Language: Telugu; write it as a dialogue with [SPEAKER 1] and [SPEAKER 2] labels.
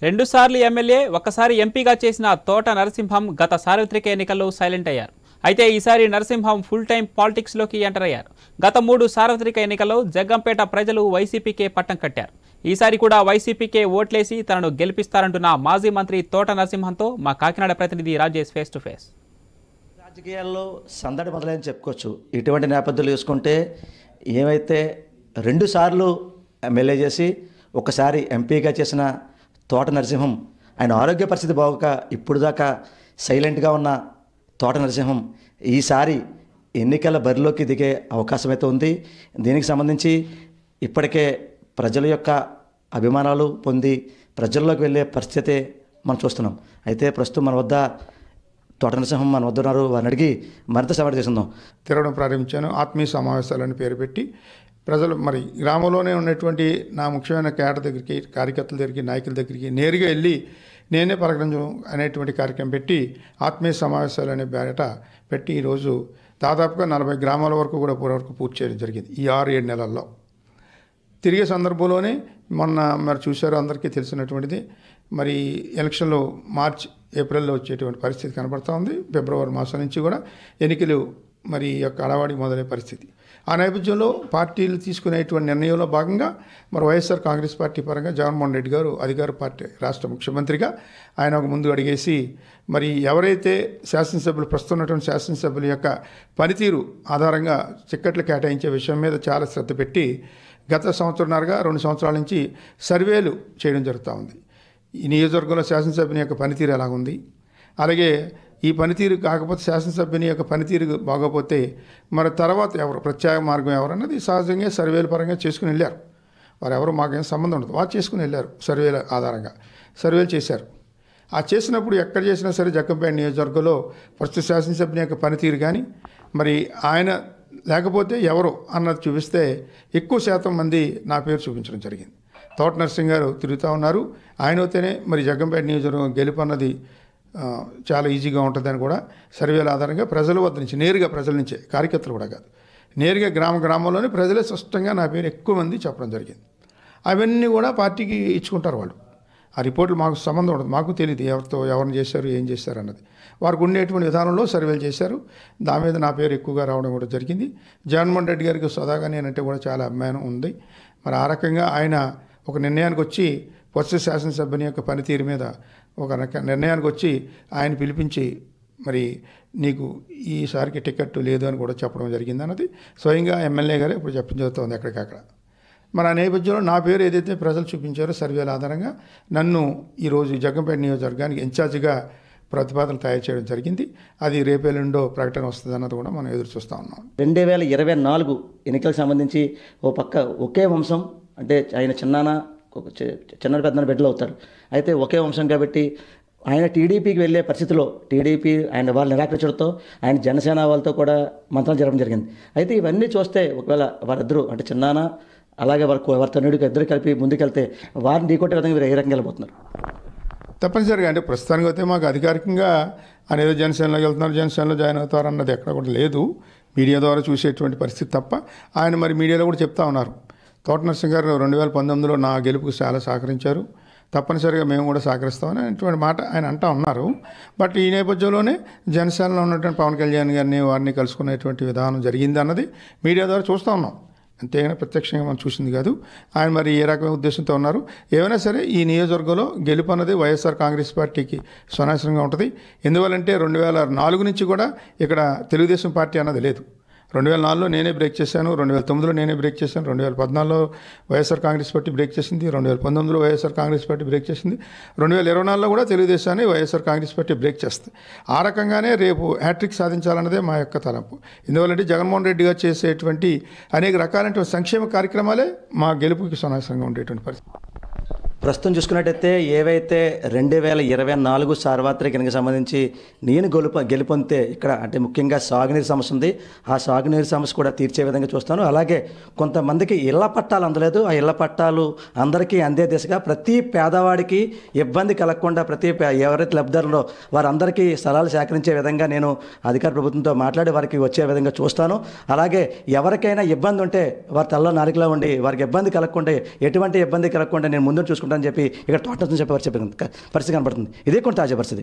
[SPEAKER 1] రెండుసార్లు ఎమ్మెల్యే ఒక్కసారి ఎంపీగా చేసిన తోట నరసింహం గత సార్వత్రిక ఎన్నికల్లో సైలెంట్ అయ్యారు. అయితే ఈసారి నరసింహం ఫుల్ టైం పాలిటిక్స్లోకి ఎంటర్ అయ్యారు. గత 3 సార్వత్రిక ఎన్నికల్లో జగ్గంపేట ప్రజలు వైసీపీకే పట్టం కట్టారు. ఈసారి కూడా వైసీపీకే ఓట్లేసి తనను గెలిపిస్తారంటున్న మాజీ మంత్రి తోట నరసింహంతో మా కాకినాడ ప్రతినిధి రాజేష్ ఫేస్ టు ఫేస్.
[SPEAKER 2] రాజకీయాల్లో సందడి మొదలైన చెప్పుకోవచ్చు. ఇటువంటి నేపథ్యాలు చూసుకుంటే ఏమైతే 2 సార్లు ఎమ్మెల్యే చేసి ఒకసారి ఎంపీగా చేసిన తోట నరసింహం ఆయన ఆరోగ్య పరిస్థితి బాగోక ఇప్పుడు దాకా సైలెంట్గా ఉన్న తోట నరసింహం ఈసారి ఎన్నికల బరిలోకి దిగే అవకాశం అయితే ఉంది. దీనికి సంబంధించి ఇప్పటికే ప్రజల యొక్క అభిమానాలు పొంది ప్రజల్లోకి వెళ్ళే పరిస్థితి మనం చూస్తున్నాం. అయితే ప్రస్తుతం మన వద్ద తోట నరసింహం మన వద్ద ఉన్నారు. వారిని అడిగి మరింత సమాచారం చేస్తుందాం.
[SPEAKER 3] తిరగడం ప్రారంభించాను. ఆత్మీయ సమావేశాలని పేరు పెట్టి ప్రజలు మరి గ్రామంలోనే ఉన్నటువంటి నా ముఖ్యమైన కేడర్ దగ్గరికి, కార్యకర్తల దగ్గరికి, నాయకుల దగ్గరికి నేరుగా వెళ్ళి నేనే పలకరించడం అనేటువంటి కార్యక్రమం పెట్టి ఆత్మీయ సమావేశాలు అనే బేరట పెట్టి ఈరోజు దాదాపుగా 40 గ్రామాల వరకు కూడా వరకు పూర్తి చేయడం జరిగింది ఈ 6-7 నెలల్లో. తిరిగే సందర్భంలోనే మొన్న మరి చూశారు, అందరికీ తెలిసినటువంటిది. మరి ఎలక్షన్లో మార్చ్ ఏప్రిల్లో వచ్చేటువంటి పరిస్థితి కనబడుతూ ఉంది. ఫిబ్రవరి మాసం నుంచి కూడా ఎన్నికలు మరి యొక్క అడవాడి మొదలయ్యే పరిస్థితి. ఆ నేపథ్యంలో పార్టీలు తీసుకునేటువంటి నిర్ణయంలో భాగంగా మరి వైఎస్ఆర్ కాంగ్రెస్ పార్టీ పరంగా జగన్మోహన్ రెడ్డి గారు అధికార పార్టీ రాష్ట్ర ముఖ్యమంత్రిగా ఆయన ఒక ముందు అడిగేసి మరి ఎవరైతే శాసనసభ్యులు ప్రస్తుతం ఉన్నటువంటి శాసనసభ్యుల యొక్క పనితీరు ఆధారంగా టిక్కెట్లు కేటాయించే విషయం మీద చాలా శ్రద్ధ పెట్టి గత సంవత్సరంన్నరగా 2 సంవత్సరాల నుంచి సర్వేలు చేయడం జరుగుతూ ఉంది. ఈ నియోజకవర్గంలో శాసనసభ్యుని యొక్క పనితీరు ఎలాగుంది, అలాగే ఈ పనితీరు కాకపోతే శాసనసభ్యుని యొక్క పనితీరు బాగోపోతే మరి తర్వాత ఎవరు ప్రత్యేక మార్గం ఎవరన్నది సహజంగా సర్వేల పరంగా చేసుకుని వెళ్ళారు. వారు ఎవరు మాకేం సంబంధం ఉండదు, వారు చేసుకుని వెళ్ళారు. సర్వేల ఆధారంగా సర్వేలు చేశారు. ఆ చేసినప్పుడు ఎక్కడ చేసినా సరే జగ్గంపేట నియోజకవర్గంలో ప్రస్తుత శాసనసభ్యుని యొక్క పనితీరు కానీ మరి ఆయన లేకపోతే ఎవరు అన్నది చూపిస్తే ఎక్కువ శాతం మంది నా పేరు చూపించడం జరిగింది. తోట నరసింహ గారు తిరుగుతూ ఉన్నారు. ఆయన అయితేనే మరి జగ్గంపేట నియోజకవర్గం గెలుపు అన్నది చాలా ఈజీగా ఉంటుందని కూడా సర్వేల ఆధారంగా ప్రజల వద్ద నుంచి నేరుగా ప్రజల నుంచే, కార్యకర్తలు కూడా కాదు, నేరుగా గ్రామంలోనే ప్రజలే స్పష్టంగా నా పేరు ఎక్కువ మంది చెప్పడం జరిగింది. అవన్నీ కూడా పార్టీకి ఇచ్చుకుంటారు వాళ్ళు. ఆ రిపోర్ట్లు మాకు సంబంధం ఉండదు, మాకు తెలియదు ఎవరిని చేశారు, ఏం చేశారు అన్నది. వారికి ఉండేటువంటి విధానంలో సర్వేలు చేశారు. దాని మీద నా పేరు ఎక్కువగా రావడం కూడా జరిగింది. జగన్మోహన్ రెడ్డి గారికి సదాగా నేనంటే కూడా చాలా అభిమానం ఉంది. మరి ఆ రకంగా ఆయన ఒక నిర్ణయానికి వచ్చి ప్రస్తుత శాసనసభ్యుని యొక్క పనితీరు మీద ఒక నిర్ణయానికి వచ్చి ఆయన పిలిపించి మరి నీకు ఈసారికి టికెట్ లేదు అని కూడా చెప్పడం జరిగింది అన్నది స్వయంగా ఎమ్మెల్యే గారే ఇప్పుడు చెప్పించబోతోంది ఎక్కడికక్కడ. మరి ఆ నేపథ్యంలో నా పేరు ఏదైతే ప్రజలు చూపించారో సర్వేల ఆధారంగా నన్ను ఈరోజు జగ్గంపేట నియోజకవర్గానికి ఇన్ఛార్జిగా ప్రతిపాదన తయారు చేయడం జరిగింది. అది రేపేళ్ళుండో ప్రకటన వస్తుంది అన్నది కూడా మనం ఎదురు చూస్తూ ఉన్నాం.
[SPEAKER 2] 2024 ఎన్నికలకు సంబంధించి ఓ పక్క ఒకే వంశం, అంటే ఆయన చిన్న పెద్దన బిడ్డలు అవుతారు. అయితే ఒకే వంశం కాబట్టి ఆయన టీడీపీకి వెళ్ళే పరిస్థితిలో టీడీపీ ఆయన వాళ్ళు నిరాకరించడంతో ఆయన జనసేన వాళ్ళతో కూడా మంత్రాలు జరగడం జరిగింది. అయితే ఇవన్నీ చూస్తే ఒకవేళ వారిద్దరూ అంటే చిన్నాన అలాగే వారి తనుడికి ఇద్దరు కలిపి ముందుకెళ్తే వారిని ఢీకొట్టే విధంగా మీరు ఏ రకంగా వెళ్ళిపోతున్నారు?
[SPEAKER 3] తప్పనిసరిగా అంటే ప్రస్తుతానికి అయితే మాకు అధికారికంగా ఆయన ఏదో జనసేనలోకి వెళ్తున్నారు, జనసేనలో జాయిన్ అవుతారు అన్నది ఎక్కడ కూడా లేదు. మీడియా ద్వారా చూసేటువంటి పరిస్థితి తప్ప ఆయన మరి మీడియాలో కూడా చెప్తా ఉన్నారు. తోట నరసింహ గారు 2019లో నా గెలుపుకు చాలా సహకరించారు, తప్పనిసరిగా మేము కూడా సహకరిస్తామని అటువంటి మాట ఆయన అంటూ ఉన్నారు. బట్ ఈ నేపథ్యంలోనే జనసేనలో ఉన్నటువంటి పవన్ కళ్యాణ్ గారిని వారిని కలుసుకునేటువంటి విధానం జరిగింది అన్నది మీడియా ద్వారా చూస్తూ ఉన్నాం. అంతేగాని ప్రత్యక్షంగా మనం చూసింది కాదు. ఆయన మరి ఏ రకమైన ఉద్దేశంతో ఉన్నారు. ఏమైనా సరే ఈ నియోజకవర్గంలో గెలుపు అన్నది వైఎస్ఆర్ కాంగ్రెస్ పార్టీకి సునాశనంగా ఉంటుంది. ఎందువల్లంటే 2004 నుంచి కూడా ఇక్కడ తెలుగుదేశం పార్టీ అన్నది లేదు. 2004లో నేనే బ్రేక్ చేశాను, 2009లో నేనే బ్రేక్ చేశాను, 2014లో వైఎస్ఆర్ కాంగ్రెస్ పార్టీ బ్రేక్ చేసింది, 2019లో వైఎస్ఆర్ కాంగ్రెస్ పార్టీ బ్రేక్ చేసింది, 2024లో కూడా తెలుగుదేశాన్ని వైఎస్ఆర్ కాంగ్రెస్ పార్టీ బ్రేక్ చేస్తుంది. ఆ రకంగానే రేపు హ్యాట్రిక్ సాధించాలన్నదే మా యొక్క తలంపు. ఎందువల్లంటే జగన్మోహన్ రెడ్డి గారు చేసేటువంటి అనేక రకాలైనటువంటి సంక్షేమ కార్యక్రమాలే మా గెలుపుకి సునాశనంగా ఉండేటువంటి పరిస్థితి.
[SPEAKER 2] ప్రస్తుతం చూసుకున్నట్టయితే ఏవైతే 2024 సార్వత్రిక ఎన్నికకు సంబంధించి నేను గెలుపొందితే ఇక్కడ అంటే ముఖ్యంగా సాగునీరు సమస్య ఉంది. ఆ సాగునీరు సమస్య కూడా తీర్చే విధంగా చూస్తాను. అలాగే కొంతమందికి ఇళ్ల పట్టాలు అందలేదు, ఆ ఇళ్ల పట్టాలు అందరికీ అందే దిశగా ప్రతి పేదవాడికి ఇబ్బంది కలగకుండా ఎవరైతే లబ్ధిదారులో వారందరికీ స్థలాలు సేకరించే విధంగా నేను అధికార ప్రభుత్వంతో మాట్లాడి వారికి వచ్చే విధంగా చూస్తాను. అలాగే ఎవరికైనా ఇబ్బంది ఉంటే వారి తలలో నాలుకలా ఉండి వారికి ఇబ్బంది కలగకుండా, ఎటువంటి ఇబ్బంది కలగకుండా నేను ముందు చూసుకుంటాను. చేసుకుంటారని చెప్పి ఇక్కడ తోట నరసింహం చెప్పే పరిస్థితి కనబడుతుంది. ఇదే కొన్ని తాజా పరిస్థితి.